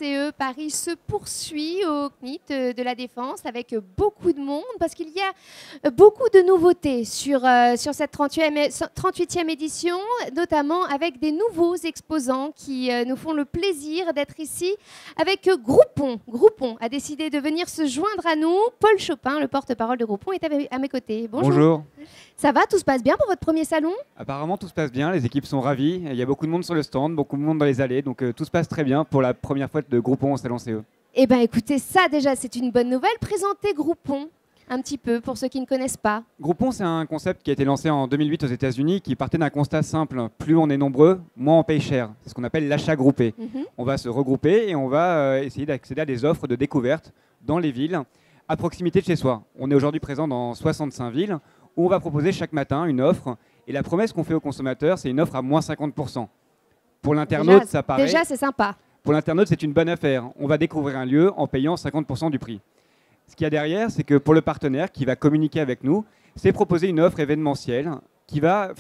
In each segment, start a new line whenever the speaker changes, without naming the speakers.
CE Paris se poursuit au CNIT de la Défense avec beaucoup de monde parce qu'il y a beaucoup de nouveautés sur cette 38e édition, notamment avec des nouveaux exposants qui nous font le plaisir d'être ici avec Groupon. Groupon a décidé de venir se joindre à nous. Paul Chopin, le porte-parole de Groupon, est à mes côtés. Bonjour.
Bonjour.
Ça va, tout se passe bien pour votre premier salon?
Apparemment, tout se passe bien. Les équipes sont ravies. Il y a beaucoup de monde sur le stand, beaucoup de monde dans les allées. Donc, tout se passe très bien pour la première fois de Groupon au Salon CE.
Eh bien, écoutez, ça déjà, c'est une bonne nouvelle. Présentez Groupon un petit peu pour ceux qui ne connaissent pas.
Groupon, c'est un concept qui a été lancé en 2008 aux États-Unis qui partait d'un constat simple. Plus on est nombreux, moins on paye cher. C'est ce qu'on appelle l'achat groupé. On va se regrouper et on va essayer d'accéder à des offres de découverte dans les villes à proximité de chez soi. On est aujourd'hui présent dans 65 villes où on va proposer chaque matin une offre. Et la promesse qu'on fait aux consommateurs, c'est une offre à moins 50%. Pour l'internaute, ça paraît...
Déjà, c'est sympa.
Pour l'internaute, c'est une bonne affaire. On va découvrir un lieu en payant 50% du prix. Ce qu'il y a derrière, c'est que pour le partenaire qui va communiquer avec nous, c'est proposer une offre événementielle qui va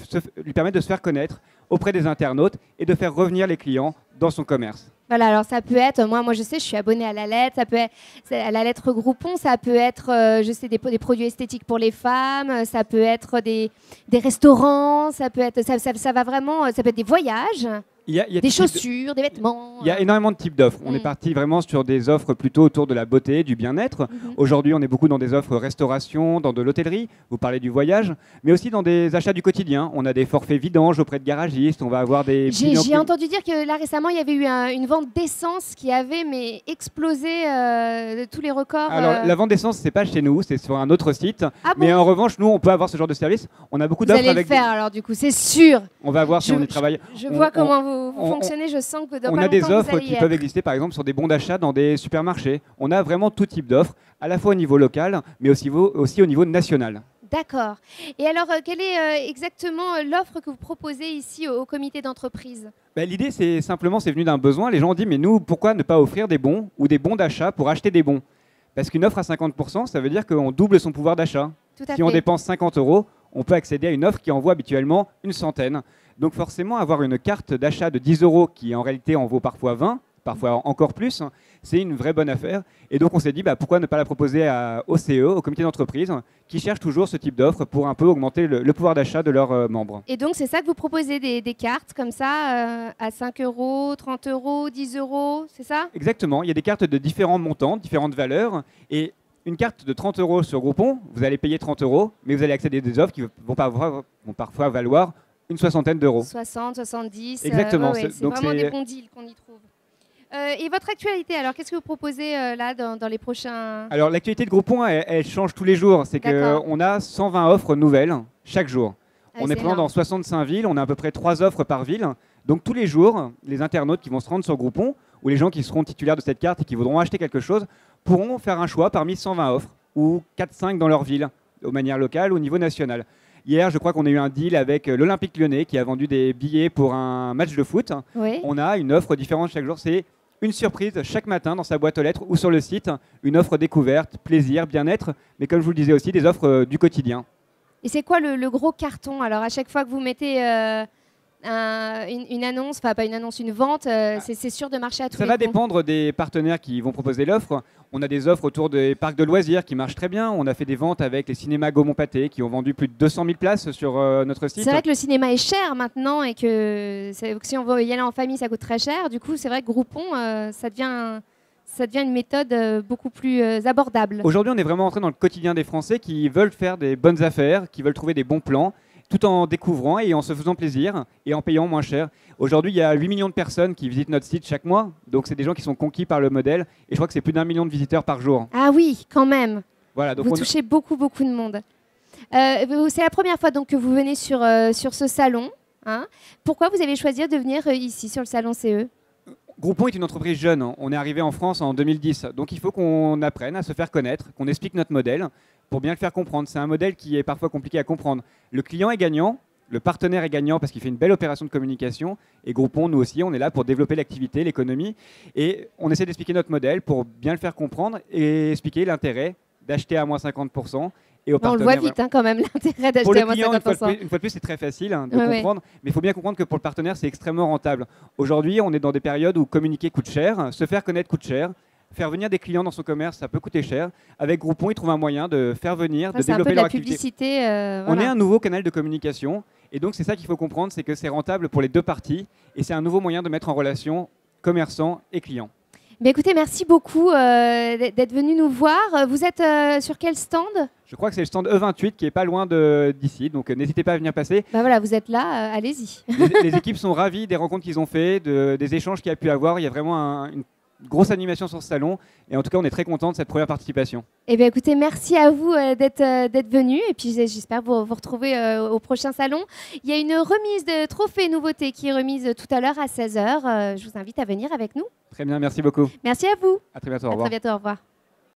lui permettre de se faire connaître auprès des internautes et de faire revenir les clients dans son commerce.
Voilà, alors ça peut être, moi je sais, je suis abonnée à la lettre, ça peut être à la lettre Groupon, ça peut être, je sais, des produits esthétiques pour les femmes, ça peut être des restaurants, ça peut être, ça va vraiment, ça peut être des voyages. Il y a des chaussures, des vêtements.
Il y a énormément de types d'offres. On est parti vraiment sur des offres plutôt autour de la beauté, du bien-être. Aujourd'hui, on est beaucoup dans des offres restauration, dans de l'hôtellerie. Vous parlez du voyage, mais aussi dans des achats du quotidien. On a des forfaits vidanges auprès de garagistes. On va avoir des...
J'ai entendu dire que là récemment, il y avait eu une vente d'essence qui avait explosé tous les records.
Alors, la vente d'essence, c'est pas chez nous, c'est sur un autre site.
Ah bon?
Mais en revanche, nous, on peut avoir ce genre de service. On a beaucoup d'offres avec...
Vous allez le faire alors du coup, c'est sûr.
On va voir si on y travaille.
Je vois comment vous fonctionnez, je sens que dans
on
pas
a des
longtemps,
offres qui peuvent exister par exemple sur des bons d'achat dans des supermarchés. On a vraiment tout type d'offres, à la fois au niveau local, mais aussi au niveau national.
D'accord. Et alors, quelle est exactement l'offre que vous proposez ici au comité d'entreprise?
L'idée, c'est venu d'un besoin. Les gens ont dit, mais nous, pourquoi ne pas offrir des bons ou des bons d'achat pour acheter des bons? Parce qu'une offre à 50%, ça veut dire qu'on double son pouvoir d'achat. Si on dépense 50 €, on peut accéder à une offre qui en vaut habituellement une centaine. Donc forcément, avoir une carte d'achat de 10 € qui en réalité en vaut parfois 20, parfois encore plus, c'est une vraie bonne affaire. Et donc on s'est dit, pourquoi ne pas la proposer au CE, au comité d'entreprise, qui cherche toujours ce type d'offre pour un peu augmenter le pouvoir d'achat de leurs membres.
Et donc c'est ça que vous proposez, des cartes comme ça, à 5 €, 30 €, 10 €, c'est ça?
Exactement, il y a des cartes de différents montants, différentes valeurs. Et une carte de 30 € sur Groupon, vous allez payer 30 €, mais vous allez accéder à des offres qui vont parfois valoir une soixantaine d'euros.
60, 70.
Exactement.
C'est vraiment des bons deals qu'on y trouve. Et votre actualité, alors qu'est-ce que vous proposez là dans les prochains...
Alors l'actualité de Groupon, elle change tous les jours. C'est qu'on a 120 offres nouvelles chaque jour. On est présent dans 65 villes, on a à peu près 3 offres par ville. Donc tous les jours, les internautes qui vont se rendre sur Groupon, ou les gens qui seront titulaires de cette carte et qui voudront acheter quelque chose, pourront faire un choix parmi 120 offres, ou 4-5 dans leur ville, de manière locale ou au niveau national. Hier, je crois qu'on a eu un deal avec l'Olympique Lyonnais qui a vendu des billets pour un match de foot.
Oui.
On a une offre différente chaque jour. C'est une surprise chaque matin dans sa boîte aux lettres ou sur le site. Une offre découverte, plaisir, bien-être, mais comme je vous le disais aussi, des offres du quotidien.
Et c'est quoi le gros carton? Alors à chaque fois que vous mettez une annonce, enfin pas une annonce, une vente, c'est sûr de marcher à tous les coups.
Ça va dépendre des partenaires qui vont proposer l'offre. On a des offres autour des parcs de loisirs qui marchent très bien. On a fait des ventes avec les cinémas Gaumont-Pâté qui ont vendu plus de 200 000 places sur notre site.
C'est vrai que le cinéma est cher maintenant et que si on veut y aller en famille, ça coûte très cher. Du coup, c'est vrai que Groupon, ça devient une méthode beaucoup plus abordable.
Aujourd'hui, on est vraiment entré dans le quotidien des Français qui veulent faire des bonnes affaires, qui veulent trouver des bons plans, tout en découvrant et en se faisant plaisir et en payant moins cher. Aujourd'hui, il y a 8 millions de personnes qui visitent notre site chaque mois. Donc, c'est des gens qui sont conquis par le modèle. Et je crois que c'est plus d'1 million de visiteurs par jour.
Ah oui, quand même.
Voilà, donc
vous touchez beaucoup de monde. C'est la première fois donc, que vous venez sur ce salon. Hein. Pourquoi vous avez choisi de venir ici sur le salon CE?
Groupon est une entreprise jeune. On est arrivé en France en 2010. Donc, il faut qu'on apprenne à se faire connaître, qu'on explique notre modèle pour bien le faire comprendre. C'est un modèle qui est parfois compliqué à comprendre. Le client est gagnant, le partenaire est gagnant parce qu'il fait une belle opération de communication. Et Groupon, nous aussi, on est là pour développer l'activité, l'économie. Et on essaie d'expliquer notre modèle pour bien le faire comprendre et expliquer l'intérêt d'acheter à moins 50% Et aux
on le voit vite quand même, l'intérêt d'acheter à moins 50%.
Une fois de plus, c'est très facile de comprendre, mais il faut bien comprendre que pour le partenaire, c'est extrêmement rentable. Aujourd'hui, on est dans des périodes où communiquer coûte cher, se faire connaître coûte cher, faire venir des clients dans son commerce, ça peut coûter cher. Avec Groupon, ils trouvent un moyen de faire venir, de développer leur activité.
C'est un peu de la publicité.
On est un nouveau canal de communication, et donc c'est ça qu'il faut comprendre, c'est que c'est rentable pour les deux parties, et c'est un nouveau moyen de mettre en relation commerçants et clients.
Mais écoutez, merci beaucoup d'être venu nous voir. Vous êtes sur quel stand?
Je crois que c'est le stand E28 qui est pas loin d'ici, donc n'hésitez pas à venir passer.
Bah voilà, vous êtes là, allez-y.
Les équipes sont ravies des rencontres qu'ils ont fait, des échanges qu'il y a pu avoir. Il y a vraiment une grosse animation sur ce salon, et en tout cas, on est très contents de cette première participation.
Eh bien, écoutez, merci à vous d'être venus, et puis j'espère vous retrouver au prochain salon. Il y a une remise de trophées nouveautés qui est remise tout à l'heure à 16h. Je vous invite à venir avec nous.
Très bien, merci beaucoup.
Merci à vous.
À très bientôt, au revoir.
À très bientôt, au revoir.